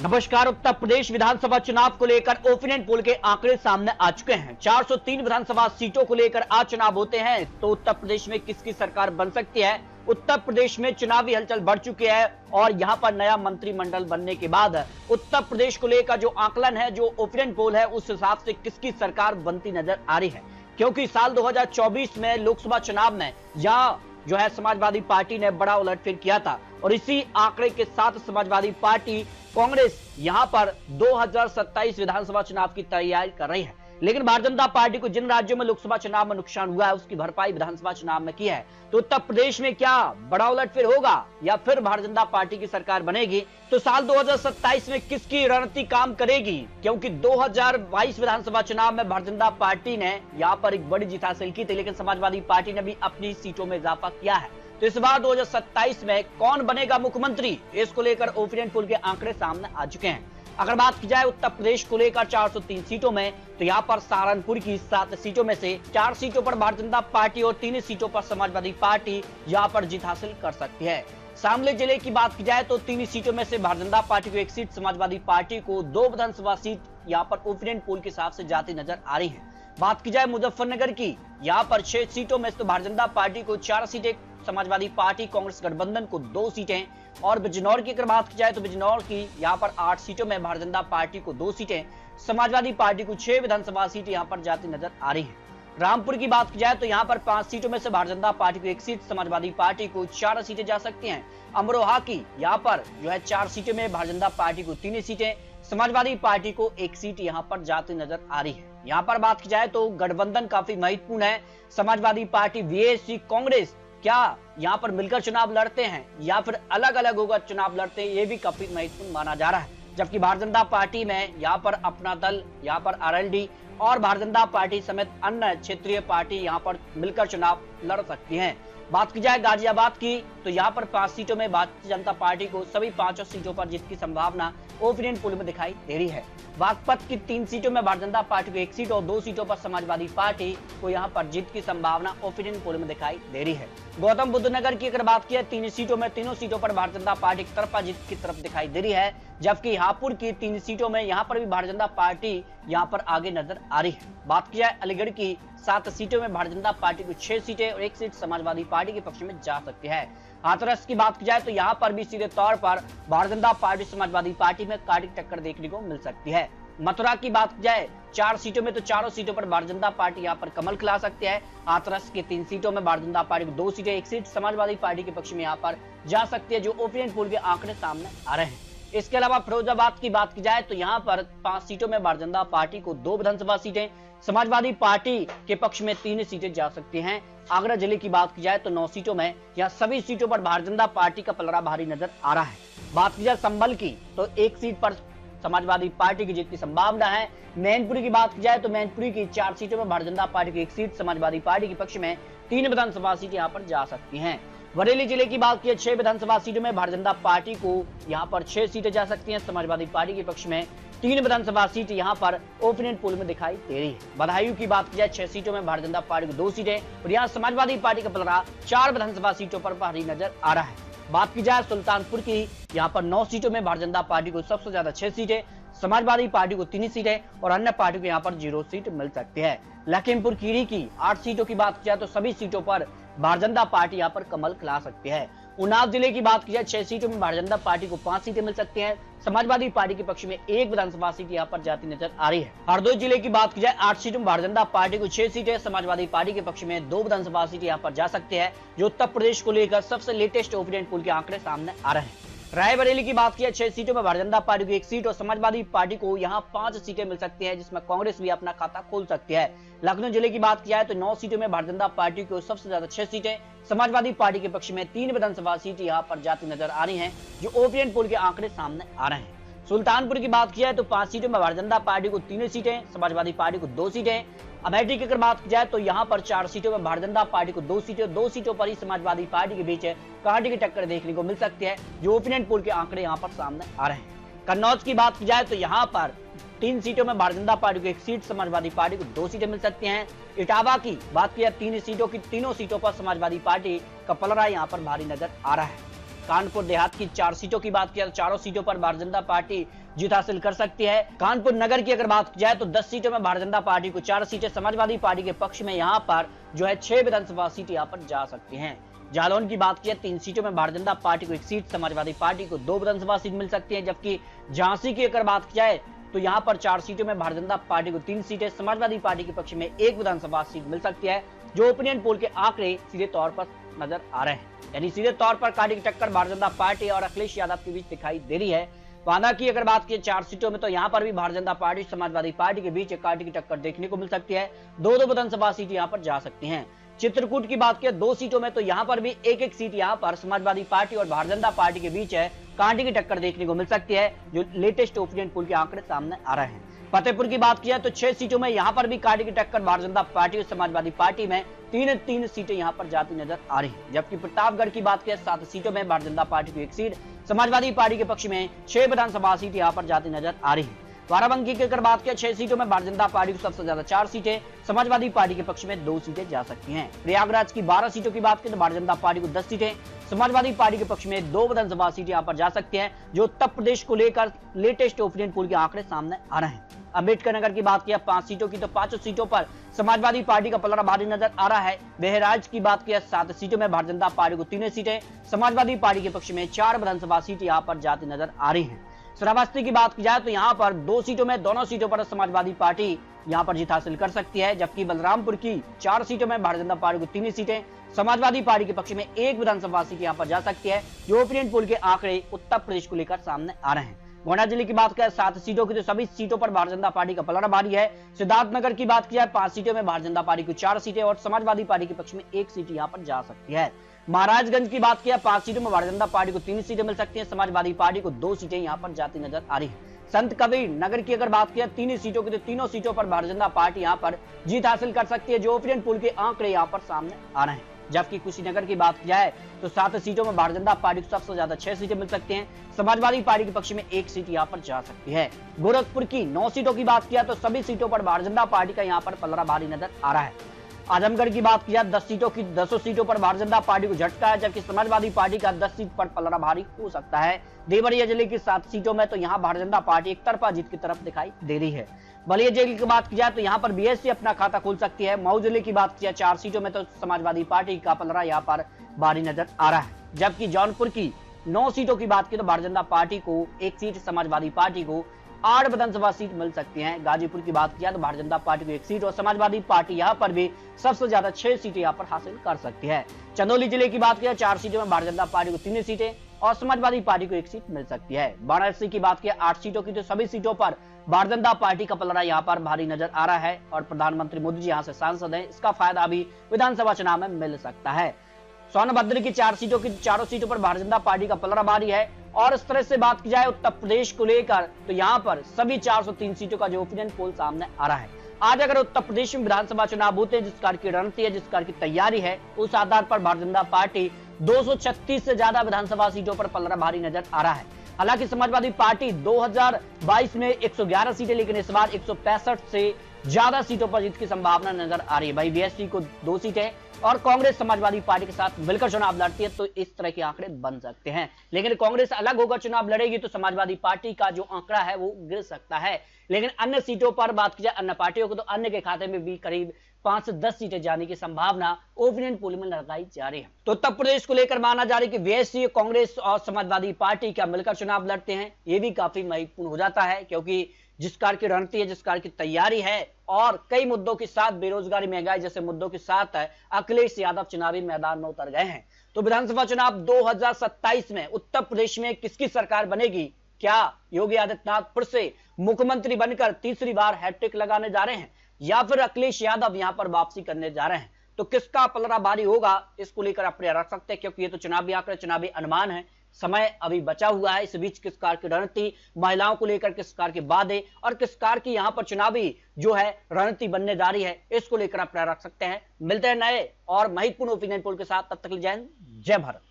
नमस्कार। उत्तर प्रदेश विधानसभा चुनाव को लेकर ओपिनियन पोल के आंकड़े सामने आ चुके हैं। 403 विधानसभा सीटों को लेकर आज चुनाव होते हैं तो उत्तर प्रदेश में किसकी सरकार बन सकती है। उत्तर प्रदेश में चुनावी हलचल बढ़ चुकी है और यहां पर नया मंत्रिमंडल बनने के बाद उत्तर प्रदेश को लेकर जो आकलन है, जो ओपिनियन पोल है, उस हिसाब से किसकी सरकार बनती नजर आ रही है। क्योंकि साल 2024 में लोकसभा चुनाव में यहां जो है समाजवादी पार्टी ने बड़ा उलटफेर किया था और इसी आंकड़े के साथ समाजवादी पार्टी कांग्रेस यहां पर 2027 विधानसभा चुनाव की तैयारी कर रही है। लेकिन भारतीय जनता पार्टी को जिन राज्यों में लोकसभा चुनाव में नुकसान हुआ है उसकी भरपाई विधानसभा चुनाव में की है। तो उत्तर प्रदेश में क्या बड़ा उलटफेर होगा या फिर भारतीय जनता पार्टी की सरकार बनेगी। तो साल 2027 में किसकी रणनीति काम करेगी, क्योंकि 2022 विधानसभा चुनाव में भारतीय जनता पार्टी ने यहां पर एक बड़ी जीत हासिल की थी, लेकिन समाजवादी पार्टी ने भी अपनी सीटों में इजाफा किया है। तो इस बार 2027 में कौन बनेगा मुख्यमंत्री, इसको लेकर ओपिनियन पोल के आंकड़े सामने आ चुके हैं। अगर बात की जाए उत्तर प्रदेश को लेकर 403 सीटों में, तो यहां पर सहारनपुर की 7 सीटों में से 4 सीटों पर भारतीय जनता पार्टी और 3 सीटों पर समाजवादी पार्टी यहां पर जीत हासिल कर सकती है। शामली जिले की बात की जाए तो 3 सीटों में से भारतीय जनता पार्टी को 1 सीट, समाजवादी पार्टी को 2 विधानसभा सीट यहां पर ओपिनियन पोल के हिसाब से जाती नजर आ रही है। बात की जाए मुजफ्फरनगर की, यहां पर 6 सीटों में तो भारतीय जनता पार्टी को 4 सीटें, समाजवादी पार्टी कांग्रेस गठबंधन को 2 सीटें, और बिजनौर की अगर बात की जाए तो बिजनौर की यहां पर 8 सीटों में भारतीय जनता पार्टी को 2 सीटें, समाजवादी पार्टी को 6 विधानसभा सीट यहां पर जाती नजर आ रही है। रामपुर की बात की जाए तो यहां पर 5 सीटों में से भारतीय जनता पार्टी को 1 सीट, समाजवादी पार्टी को 4 सीटें जा सकती हैं। अमरोहा की यहां पर जो है 4 सीटों में भारतीय जनता पार्टी को 3 सीटें, समाजवादी पार्टी को 1 सीट यहां पर जाती नजर आ रही है। यहां पर बात की जाए तो गठबंधन काफी महत्वपूर्ण है। समाजवादी पार्टी, वीएसपी, कांग्रेस क्या यहां पर मिलकर चुनाव लड़ते हैं या फिर अलग अलग होकर चुनाव लड़ते हैं, ये भी काफी महत्वपूर्ण माना जा रहा है। जबकि भारतीय जनता पार्टी में यहां पर अपना दल, यहां पर आरएलडी और भारतीय जनता पार्टी समेत अन्य क्षेत्रीय पार्टी यहां पर मिलकर चुनाव लड़ सकती हैं। बात की जाए गाजियाबाद की, तो यहां पर 5 सीटों में भारतीय जनता पार्टी को सभी 5 सीटों पर जीत की संभावना ओपिनियन पोल में दिखाई दे रही है। बागपत की 3 सीटों में भारतीय जनता पार्टी को 1 सीट और 2 सीटों पर समाजवादी पार्टी को यहां पर जीत की संभावना ओपिनियन पोल में दिखाई दे रही है। गौतम बुद्ध नगर की अगर बात की, 3 सीटों में तीनों सीटों पर भारतीय जनता पार्टी की तरफा जीत की तरफ दिखाई दे रही है। जबकि हापुड़ की 3 सीटों में यहां पर भी भारतीय जनता पार्टी यहां पर आगे नजर आ रही है। बात की जाए अलीगढ़ की 7 सीटों में भारतीय जनता पार्टी को 6 सीटें और 1 सीट समाजवादी पार्टी के पक्ष में जा सकती है। हाथरस की बात की जाए तो यहां पर भी सीधे तौर पर भारतीय जनता पार्टी समाजवादी पार्टी में काटी टक्कर देखने को मिल सकती है। मथुरा की बात की जाए 4 सीटों में तो चारों सीटों पर भारतीय जनता पार्टी यहां पर कमल खिला सकती है। हाथरस की 3 सीटों में भारतीय जनता पार्टी को 2 सीटें, 1 सीट समाजवादी पार्टी के पक्ष में यहां पर जा सकती है, जो ओपिनियन पोल के आंकड़े सामने आ रहे हैं। इसके अलावा फिरोजाबाद की बात की जाए तो यहां पर 5 सीटों में भारतीय जनता पार्टी को 2 विधानसभा सीटें, समाजवादी पार्टी के पक्ष में 3 सीटें जा सकती हैं। आगरा जिले की बात की जाए तो 9 सीटों में यह सभी सीटों पर भारतीय जनता पार्टी का पलड़ा भारी नजर आ रहा है। बात की जाए संभल की, तो 1 सीट पर समाजवादी पार्टी की जीत की संभावना है। मैनपुरी की बात की जाए तो मैनपुरी की 4 सीटों में भारतीय जनता पार्टी की 1 सीट, समाजवादी पार्टी के पक्ष में 3 विधानसभा सीटें यहां पर जा सकती हैं। बरेली जिले की बात की 6 विधानसभा सीटों में भारतीय जनता पार्टी को यहां पर 6 सीटें जा सकती हैं, समाजवादी पार्टी के पक्ष में 3 विधानसभा सीट यहां पर ओपिनियन पोल में दिखाई दे रही है। बदायूं की बात की जाए 6 सीटों में भारतीय जनता पार्टी को 2 सीटें और यहां समाजवादी पार्टी का पलड़ा 4 विधानसभा सीटों पर भारी नजर आ रहा है। बात की जाए सुल्तानपुर की, यहां पर 9 सीटों में भारतीय जनता पार्टी को सबसे ज्यादा 6 सीटें, समाजवादी पार्टी को 3 सीटें और अन्य पार्टी को यहां पर 0 सीट मिल सकती है। लखीमपुर खीरी की 8 सीटों की बात की जाए तो सभी सीटों पर भारतीय जनता पार्टी यहां पर कमल खिला सकती है। उन्नाव जिले की बात की जाए 6 सीटों में भारतीय जनता पार्टी को 5 सीटें मिल सकती हैं, समाजवादी पार्टी के पक्ष में 1 विधानसभा सीट यहां पर जाती नजर आ रही है। हरदोई जिले की बात की जाए 8 सीटों में भारतीय जनता पार्टी को 6 सीटें, समाजवादी पार्टी के पक्ष में 2 विधानसभा सीट यहां पर जा सकती है, जो उत्तर प्रदेश को लेकर सबसे लेटेस्ट ओपिनियन पोल के आंकड़े सामने आ रहे हैं। रायबरेली की बात की 6 सीटों में भारतीय जनता पार्टी को 1 सीट और समाजवादी पार्टी को यहां 5 सीटें मिल सकती हैं, जिसमें कांग्रेस भी अपना खाता खोल सकती है। लखनऊ जिले की बात की जाए तो 9 सीटों में भारतीय जनता पार्टी को सबसे ज्यादा 6 सीटें, समाजवादी पार्टी के पक्ष में 3 विधानसभा सीट यहां पर जाती नजर आ रही हैं, जो ओपिनियन पोल के आंकड़े सामने आ रहे हैं। सुल्तानपुर की बात की जाए तो 5 सीटों में भारतीय जनता पार्टी को 3 सीटें, समाजवादी पार्टी को 2 सीटें। अमेठी की अगर बात की जाए तो यहां पर 4 सीटों में भारतीय जनता पार्टी को 2 सीटें, 2 सीटों पर ही समाजवादी पार्टी के बीच कांटे की टक्कर देखने को मिल सकती है, जो ओपिनियन पोल के आंकड़े यहां पर सामने आ रहे हैं। कन्नौज की बात की जाए तो यहां पर 3 सीटों में भारतीय जनता पार्टी को 1 सीट, समाजवादी पार्टी को 2 सीटें मिल सकती हैं। इटावा की बात की 3 सीटों की, तीनों सीटों पर समाजवादी पार्टी का पलड़ा यहां पर भारी नजर आ रहा है। कानपुर देहात की 4 सीटों की बात किया तो चारों सीटों पर भारतीय जनता पार्टी जीत हासिल कर सकती है। कानपुर नगर की अगर बात की जाए तो 10 सीटों में भारतीय जनता पार्टी को 4 सीटें, समाजवादी पार्टी के पक्ष में यहाँ पर जो है 6 विधानसभा सीट यहाँ पर जा सकती हैं। जालौन की बात की जाए 3 सीटों में भारतीय जनता पार्टी को 1 सीट, समाजवादी पार्टी को 2 विधानसभा सीट मिल सकती है। जबकि झांसी की अगर बात की जाए तो यहाँ पर 4 सीटों में भारतीय जनता पार्टी को 3 सीटें, समाजवादी पार्टी के पक्ष में 1 विधानसभा सीट मिल सकती है। जो ओपिनियन पोल के आंकड़े सीधे तौर पर नजर आ रहे हैं, यानी सीधे तौर पर कांटे की टक्कर भारतीय जनता पार्टी और अखिलेश यादव के बीच दिखाई दे रही है। वादा की अगर बात की 4 सीटों में तो यहाँ पर भी भारतीय जनता पार्टी समाजवादी पार्टी के बीच एक कांटे की टक्कर देखने को मिल सकती है। 2-2 विधानसभा सीट यहाँ पर जा सकती हैं। चित्रकूट की बात की 2 सीटों में तो यहाँ पर भी 1-1 सीट यहाँ पर समाजवादी पार्टी और भारतीय जनता पार्टी के बीच है, कांटे की टक्कर देखने को मिल सकती है, जो लेटेस्ट ओपिनियन पोल के आंकड़े सामने आ रहे हैं। फतेहपुर की बात किया तो 6 सीटों में यहाँ पर भी कांटे की टक्कर भारतीय जनता पार्टी और समाजवादी पार्टी में 3-3 सीटें यहाँ पर जाती नजर आ रही हैं। जबकि प्रतापगढ़ की बात किया 7 सीटों में भारतीय जनता पार्टी को 1 सीट, समाजवादी पार्टी के पक्ष में 6 विधानसभा सीट यहाँ पर जाती नजर आ रही है। बाराबंकी की अगर बात किया 6 सीटों में भारतीय जनता पार्टी को सबसे ज्यादा 4 सीटें, समाजवादी पार्टी के पक्ष में 2 सीटें जा सकती हैं। प्रयागराज की 12 सीटों की बात करें तो भारतीय जनता पार्टी को 10 सीटें, समाजवादी पार्टी के पक्ष में 2 विधानसभा सीटें यहाँ पर जा सकती हैं। जो उत्तर प्रदेश को लेकर लेटेस्ट ओपिनियन पोल के आंकड़े सामने आ रहे हैं। अंबेडकर नगर की बात किया 5 सीटों की तो 5 सीटों पर समाजवादी पार्टी का पलड़ा भारी नजर आ रहा है। बहराइच की बात किया 7 सीटों में भारतीय जनता पार्टी को 3 सीटें, समाजवादी पार्टी के पक्ष में 4 विधानसभा सीट यहाँ पर जाती नजर आ रही है। श्रावस्ती की बात की जाए तो यहाँ पर 2 सीटों में दोनों सीटों पर समाजवादी पार्टी यहाँ पर जीत हासिल कर सकती है। जबकि बलरामपुर की 4 सीटों में भारतीय जनता पार्टी को 3 सीटें, समाजवादी पार्टी के पक्ष में 1 विधानसभा सीट यहाँ पर जा सकती है। जो ओपिनियन पोल के आंकड़े उत्तर प्रदेश को लेकर सामने आ रहे हैं। गोंडा जिले की बात करें 7 सीटों की तो सभी सीटों पर भारतीय जनता पार्टी का पलड़ा भारी है। सिद्धार्थनगर की बात की जाए 5 सीटों में भारतीय जनता पार्टी को 4 सीटें और समाजवादी पार्टी के पक्ष में 1 सीट यहाँ पर जा सकती है। महाराजगंज की बात किया 5 सीटों में भारतीय जनता पार्टी को 3 सीटें मिल सकती हैं, समाजवादी पार्टी को 2 सीटें यहाँ पर जाती नजर आ रही है। संत कबीर नगर की अगर बात किया 3 सीटों की तो तीनों सीटों पर भारतीय जनता पार्टी यहाँ पर जीत हासिल कर सकती है। जो ओपिनियन पोल के आंकड़े यहाँ पर सामने आ रहे हैं। जबकि कुशीनगर की बात की जाए तो 7 सीटों में भारतीय जनता पार्टी को सबसे ज्यादा 6 सीटें मिल सकती हैं, समाजवादी पार्टी के पक्ष में 1 सीट यहाँ पर जा सकती है। गोरखपुर की 9 सीटों की बात किया तो सभी सीटों पर भारतीय जनता पार्टी का यहाँ पर पलड़ा भारी नजर आ रहा है। आजमगढ़ की बात किया 10 सीटों की 10 सीटों पर भारतीय जनता पार्टी को झटका है, जबकि समाजवादी पार्टी का 10 सीट पर पलड़ा भारी हो सकता है। देवरिया जिले की 7 सीटों में तो यहाँ भारतीय जनता पार्टी एक तरफा जीत की तरफ दिखाई दे रही है। बलिया जिले की बात की जाए तो यहाँ पर बीएसपी अपना खाता खोल सकती है। मऊ जिले की बात की जाए 4 सीटों में तो समाजवादी पार्टी का पलड़ा यहाँ पर भारी नजर आ रहा है। जबकि जौनपुर की 9 सीटों की बात की तो भारतीय जनता पार्टी को 1 सीट, समाजवादी पार्टी को 8 विधानसभा सीट मिल सकती हैं। गाजीपुर की बात किया तो भारतीय जनता पार्टी को 1 सीट और समाजवादी पार्टी यहाँ पर भी सबसे ज्यादा 6 सीटें यहाँ पर हासिल कर सकती है। चंदौली जिले की बात किया 4 सीटों में भारतीय जनता पार्टी को 3 सीटें और समाजवादी पार्टी को 1 सीट मिल सकती है। वाराणसी की बात किया 8 सीटों की तो सभी सीटों पर भारतीय जनता पार्टी का पलड़ा यहाँ पर भारी नजर आ रहा है और प्रधानमंत्री मोदी जी यहाँ से सांसद हैं, इसका फायदा भी विधानसभा चुनाव में मिल सकता है। सोनभद्र की 4 सीटों की 4 सीटों पर भारतीय जनता पार्टी का पलड़ा भारी है। और इस तरह से बात की जाए उत्तर प्रदेश को लेकर तो यहाँ पर सभी 403 सीटों का जो ओपिनियन पोल सामने आ रहा है। आज अगर उत्तर प्रदेश में विधानसभा चुनाव होते हैं, जिस कार की रणनीति है, जिस कार की तैयारी है, उस आधार पर भारतीय जनता पार्टी 236 से ज्यादा विधानसभा सीटों पर पलड़ा भारी नजर आ रहा है। हालांकि समाजवादी पार्टी 2022 में 111 सीटें, लेकिन इस बार 165 से ज्यादा सीटों पर जीत की संभावना नजर आ रही है। भाई बीएसपी को 2 सीटें और कांग्रेस समाजवादी पार्टी के साथ मिलकर चुनाव लड़ती है तो इस तरह के आंकड़े बन सकते हैं। लेकिन कांग्रेस अलग होकर चुनाव लड़ेगी तो समाजवादी पार्टी का जो आंकड़ा है वो गिर सकता है। लेकिन अन्य सीटों पर बात की जाए अन्य पार्टियों को तो अन्य के खाते में भी करीब 5 से 10 सीटें जाने की संभावना ओपिनियन पोल में लगाई जा रही है। तो उत्तर प्रदेश को लेकर माना जा रहा है कि बीएसपी, कांग्रेस और समाजवादी पार्टी क्या मिलकर चुनाव लड़ते हैं, ये भी काफी महत्वपूर्ण हो जाता है, क्योंकि जिस कार की रणनीति है, जिस कार की तैयारी है और कई मुद्दों के साथ, बेरोजगारी, महंगाई जैसे मुद्दों के साथ अखिलेश यादव चुनावी मैदान में उतर गए हैं। तो विधानसभा चुनाव 2027 में उत्तर प्रदेश में किसकी सरकार बनेगी? क्या योगी आदित्यनाथ फिर से मुख्यमंत्री बनकर तीसरी बार हैट्रिक लगाने जा रहे हैं या फिर अखिलेश यादव यहां पर वापसी करने जा रहे हैं? तो किसका पलड़ा भारी होगा, इसको लेकर आप रख सकते हैं, क्योंकि ये तो चुनावी आंकड़े, चुनावी अनुमान है। समय अभी बचा हुआ है। इस बीच किस कार की रणनीति, महिलाओं को लेकर किस कार के वादे और किस कार की यहां पर चुनावी जो है रणनीति बनने जा रही है, इसको लेकर आप रख सकते हैं। मिलते हैं नए और महत्वपूर्ण ओपिनियन पोल के साथ, तब तक जय हिंद, जय भारत।